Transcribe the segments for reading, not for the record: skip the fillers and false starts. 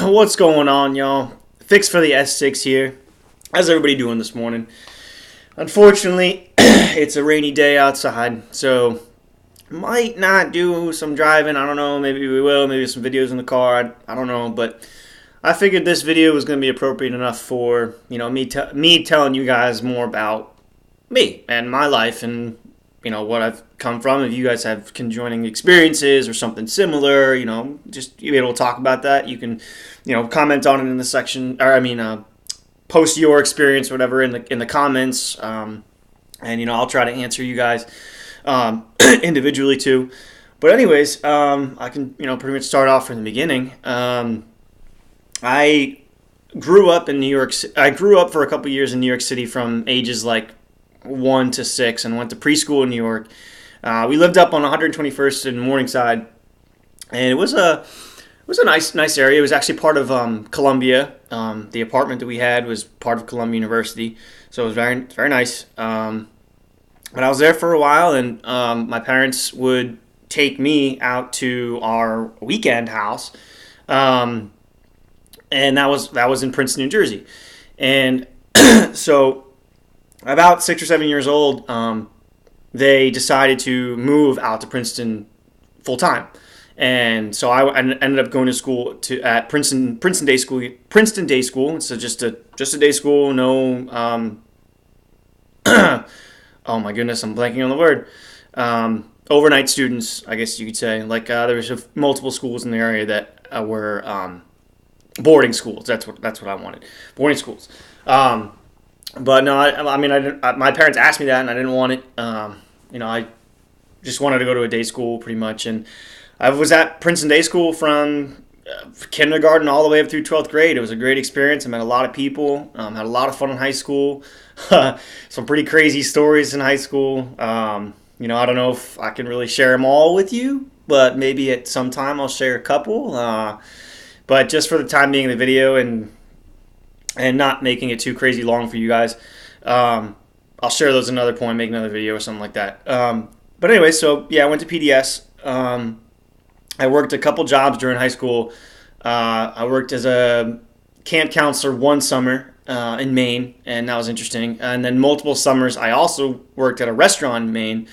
What's going on, y'all? Fix for the S6 here. How's everybody doing this morning? Unfortunately, it's a rainy day outside, so might not do some driving. I don't know. Maybe we will. Maybe some videos in the car. I don't know. But I figured this video was going to be appropriate enough for me telling you guys more about me and my life and what I've come from. If you guys have conjoining experiences or something similar, just be able to talk about that. You can, comment on it in the section, or post your experience, or whatever, in the comments, and I'll try to answer you guys individually too. But anyways, I can pretty much start off from the beginning. I grew up in New York. I grew up for a couple years in New York City from ages like 1 to 6, and went to preschool in New York. We lived up on 121st in Morningside, and it was a nice area. It was actually part of Columbia. The apartment that we had was part of Columbia University, so it was very nice. But I was there for a while, and my parents would take me out to our weekend house, and that was in Princeton, New Jersey. And so about 6 or 7 years old, they decided to move out to Princeton full time, and so I ended up going to school at Princeton Day School. So just a day school. No, oh my goodness, I'm blanking on the word. Overnight students, I guess you could say. Like there was multiple schools in the area that were boarding schools. That's what I wanted. Boarding schools. But no, I didn't. My parents asked me that, and I didn't want it. I just wanted to go to a day school, pretty much. And I was at Princeton Day School from kindergarten all the way up through 12th grade. It was a great experience. I met a lot of people. Had a lot of fun in high school. Some pretty crazy stories in high school. I don't know if I can really share them all with you, but maybe at some time I'll share a couple. But just for the time being, the video and not making it too crazy long for you guys, I'll share those another point, make another video or something like that. But anyway, so yeah, I went to PDS. I worked a couple jobs during high school. I worked as a camp counselor one summer in Maine, and that was interesting. And then multiple summers, I also worked at a restaurant in Maine,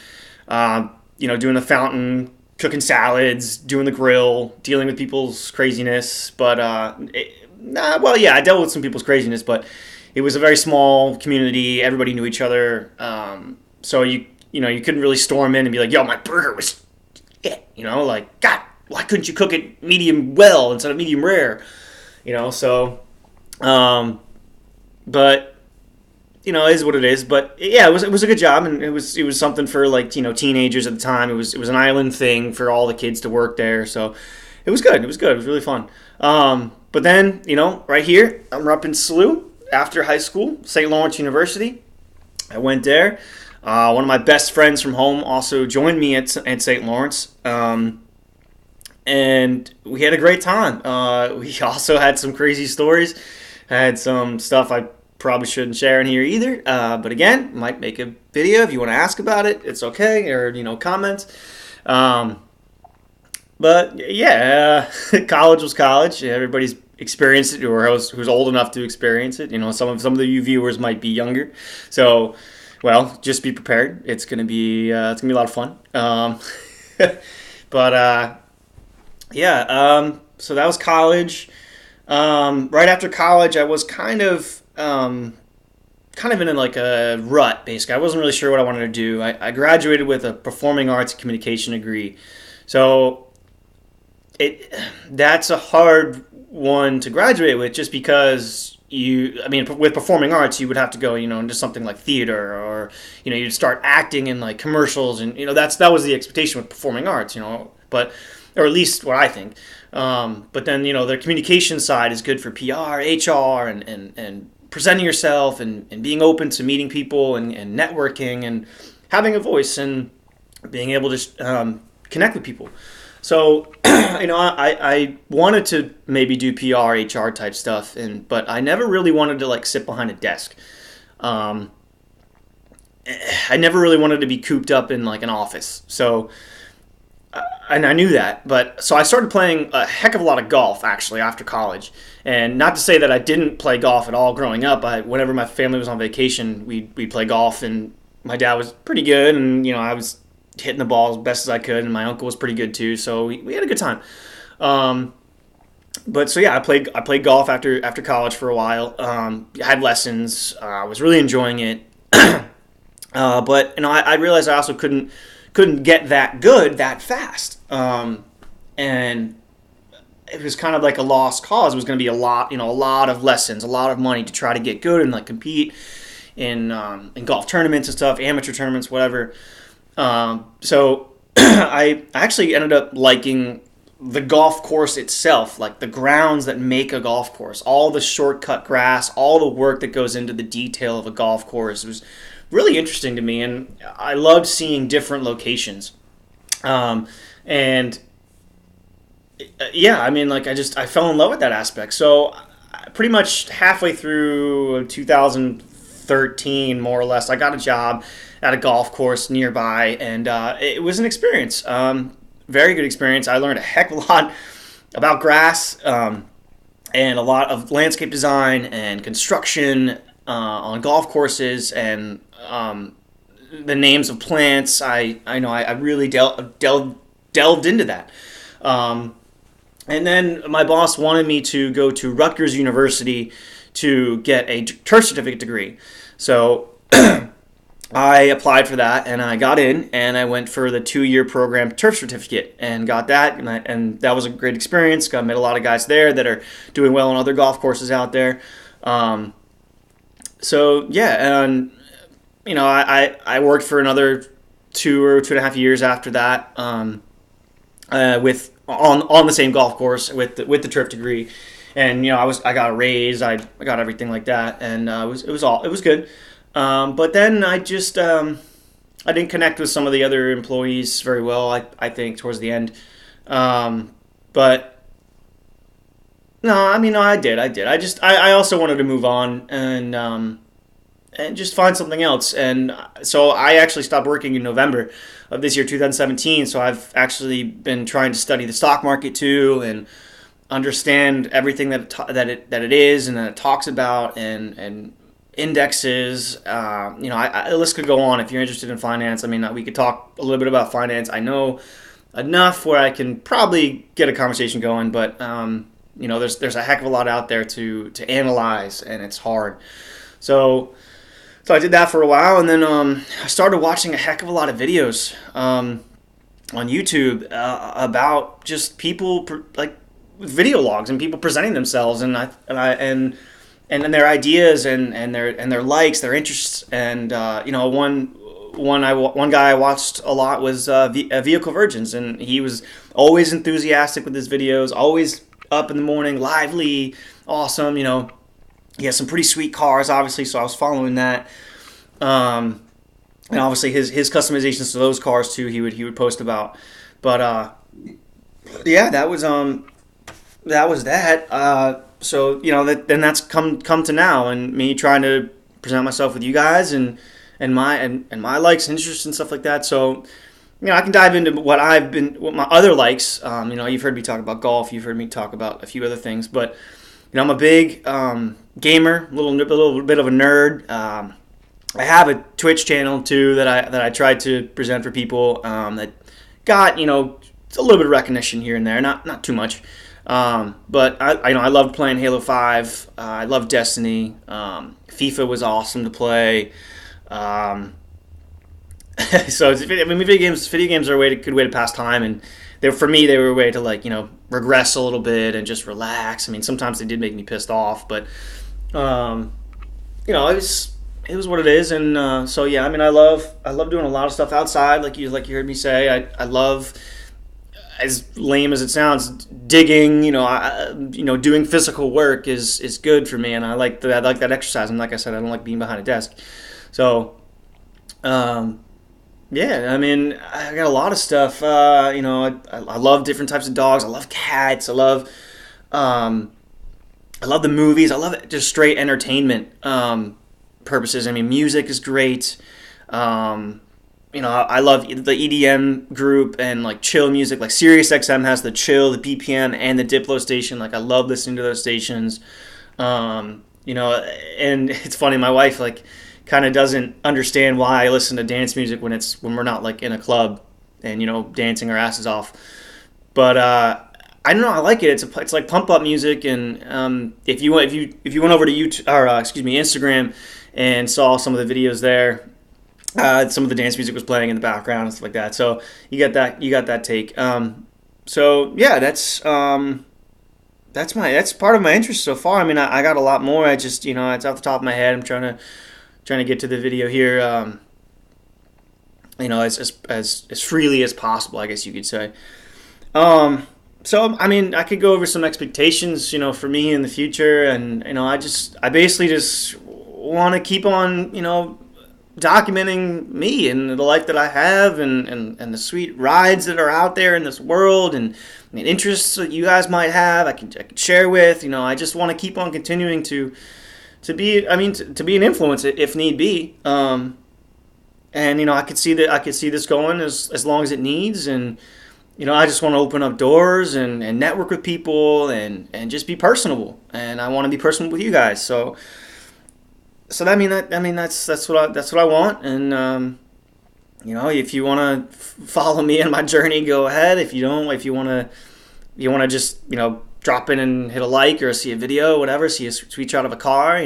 doing the fountain, cooking salads, doing the grill, dealing with people's craziness. But I dealt with some people's craziness, but it was a very small community. Everybody knew each other, so you couldn't really storm in and be like, "Yo, my burger was it," like, "God, why couldn't you cook it medium well instead of medium rare?" So, but it is what it is. But yeah, it was a good job, and it was something for like teenagers at the time. It was an island thing for all the kids to work there, so it was good. It was really fun. But then, right here, I'm up in SLU after high school, St. Lawrence University. I went there. One of my best friends from home also joined me at St. Lawrence. And we had a great time. We also had some crazy stories. Had some stuff I probably shouldn't share in here either. But again, might make a video if you want to ask about it. It's okay. Or, comments. But yeah, college was college. Everybody's experienced it, or who's old enough to experience it. Some of the you viewers might be younger, so just be prepared. It's gonna be a lot of fun. But so that was college. Right after college, I was kind of in like a rut. Basically, I wasn't really sure what I wanted to do. I graduated with a performing arts communication degree, so that's a hard one to graduate with, just because with performing arts, you would have to go, into something like theater, or, you'd start acting in like commercials, and, that was the expectation with performing arts, but, or at least what I think. But then, the communication side is good for PR, HR, and presenting yourself, and being open to meeting people, and networking, and having a voice, and being able to connect with people. So, I wanted to maybe do PR, HR type stuff, but I never really wanted to like sit behind a desk. I never really wanted to be cooped up in like an office. So and I knew that, but so I started playing a heck of a lot of golf actually after college. And not to say that I didn't play golf at all growing up. Whenever my family was on vacation, we'd play golf, and my dad was pretty good, and I was hitting the ball as best as I could, and my uncle was pretty good too. So we had a good time. But so yeah, I played golf after college for a while. I had lessons. I was really enjoying it. But I realized I also couldn't get that good that fast. And it was kind of like a lost cause. It was going to be a lot of lessons, a lot of money to try to get good and like compete in golf tournaments and stuff, amateur tournaments, whatever. So I actually ended up liking the golf course itself, like the grounds that make a golf course, all the shortcut grass, all the work that goes into the detail of a golf course. It was really interesting to me, and I loved seeing different locations. And yeah, I mean, like I fell in love with that aspect. So pretty much halfway through 2013, more or less, I got a job at a golf course nearby, and it was an experience. Very good experience. I learned a heck of a lot about grass and a lot of landscape design and construction on golf courses, and the names of plants. I really delved into that. And then my boss wanted me to go to Rutgers University to get a turf certificate degree. So I applied for that, and I got in, and I went for the 2-year program turf certificate and got that, and that was a great experience. I met a lot of guys there that are doing well on other golf courses out there. So yeah, and I worked for another 2 or 2.5 years after that with on the same golf course with the turf degree, and I got a raise, I got everything like that, and it was good. But then I just I didn't connect with some of the other employees very well. I think towards the end, but no, I mean, no, I did. I also wanted to move on and just find something else. And so I actually stopped working in November of this year, 2017. So I've actually been trying to study the stock market too and understand everything that it is and that it talks about, and indexes. The list could go on. If you're interested in finance, I mean, we could talk a little bit about finance. I know enough where I can probably get a conversation going, but there's a heck of a lot out there to analyze, and it's hard. So I did that for a while, and then I started watching a heck of a lot of videos on YouTube about just people like video logs and people presenting themselves, and their ideas and their likes, their interests, and one guy I watched a lot was Vehicle Virgins, and he was always enthusiastic with his videos, always up in the morning, lively, awesome. He has some pretty sweet cars, obviously, so I was following that. And obviously his customizations to those cars too, he would post about. But yeah, that was that. So then that's come to now, and me trying to present myself with you guys and my likes and interests and stuff like that. So I can dive into what my other likes. You've heard me talk about golf, you've heard me talk about a few other things, but I'm a big gamer, a little bit of a nerd. I have a Twitch channel too that I tried to present for people that got a little bit of recognition here and there, not too much. But I loved playing Halo 5. I loved Destiny. FIFA was awesome to play. So video games are a good way to pass time, and for me they were a way to regress a little bit and just relax. I mean, sometimes they did make me pissed off, but it was what it is. And so yeah, I mean, I love doing a lot of stuff outside, like you heard me say. I love, as lame as it sounds, digging. Doing physical work is good for me, and I like that exercise. And like I said, I don't like being behind a desk. So, yeah, I mean, I got a lot of stuff. I love different types of dogs. I love cats. I love the movies. I love it, just straight entertainment purposes. I mean, music is great. I love the EDM group and like chill music. Like SiriusXM has the chill, the BPM, and the Diplo station. Like I love listening to those stations. And it's funny. My wife like kind of doesn't understand why I listen to dance music when we're not like in a club and dancing our asses off. But I don't know. I like it. It's like pump up music. And if you went over to YouTube or excuse me Instagram and saw some of the videos there. Some of the dance music was playing in the background and stuff like that. So you got that take. So yeah, that's part of my interest so far. I mean, I got a lot more. I just it's off the top of my head. I'm trying to get to the video here. As freely as possible, I guess you could say. So I mean, I could go over some expectations, for me in the future, and I basically just want to keep on, documenting me and the life that I have and the sweet rides that are out there in this world and interests that you guys might have I can share with. I just want to keep on continuing to be to be an influence if need be. And I could see this going as long as it needs. And I just want to open up doors and network with people and just be personable. And I want to be personable with you guys. So that's what I want. And if you want to follow me in my journey, go ahead. If you don't, if you want to just drop in and hit a like or see a video, whatever, see a sweet shot of a car,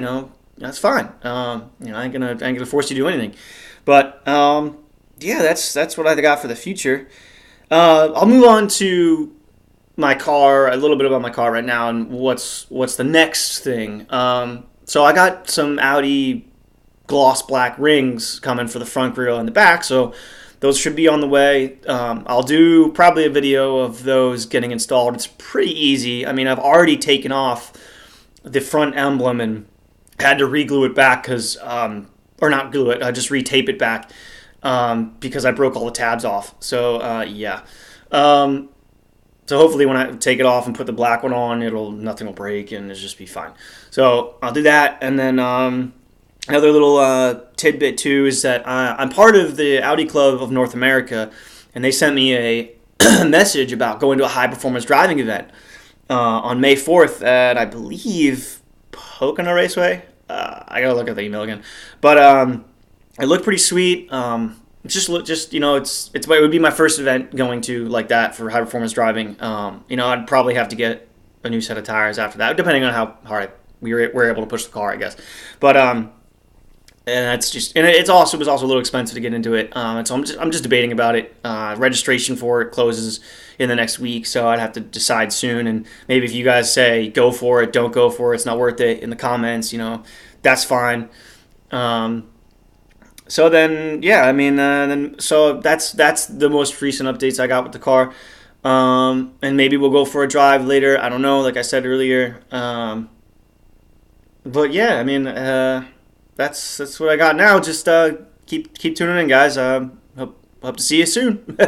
that's fine. I ain't gonna force you to do anything. But yeah, that's what I got for the future. I'll move on to my car, a little bit about my car right now, and what's the next thing. So I got some Audi gloss black rings coming for the front grille and the back, so those should be on the way. I'll do probably a video of those getting installed. It's pretty easy. I mean, I've already taken off the front emblem and had to re-glue it back because, or not glue it, just re-tape it back because I broke all the tabs off. So yeah. So hopefully when I take it off and put the black one on, nothing will break and it'll just be fine. So I'll do that. And then another little tidbit too is that I'm part of the Audi Club of North America, and they sent me a message about going to a high performance driving event on May 4th at, I believe, Pocono Raceway. I gotta look at the email again, but it looked pretty sweet. It would be my first event going to like that for high performance driving. I'd probably have to get a new set of tires after that, depending on how hard we were able to push the car, I guess. But and it was also a little expensive to get into it. And so I'm just debating about it. Registration for it closes in the next week, so I'd have to decide soon. And maybe if you guys say go for it, don't go for it, it's not worth it in the comments, that's fine. So then, yeah, so that's the most recent updates I got with the car. And maybe we'll go for a drive later. I don't know, like I said earlier. But yeah, that's what I got now. Just keep tuning in, guys. Hope to see you soon.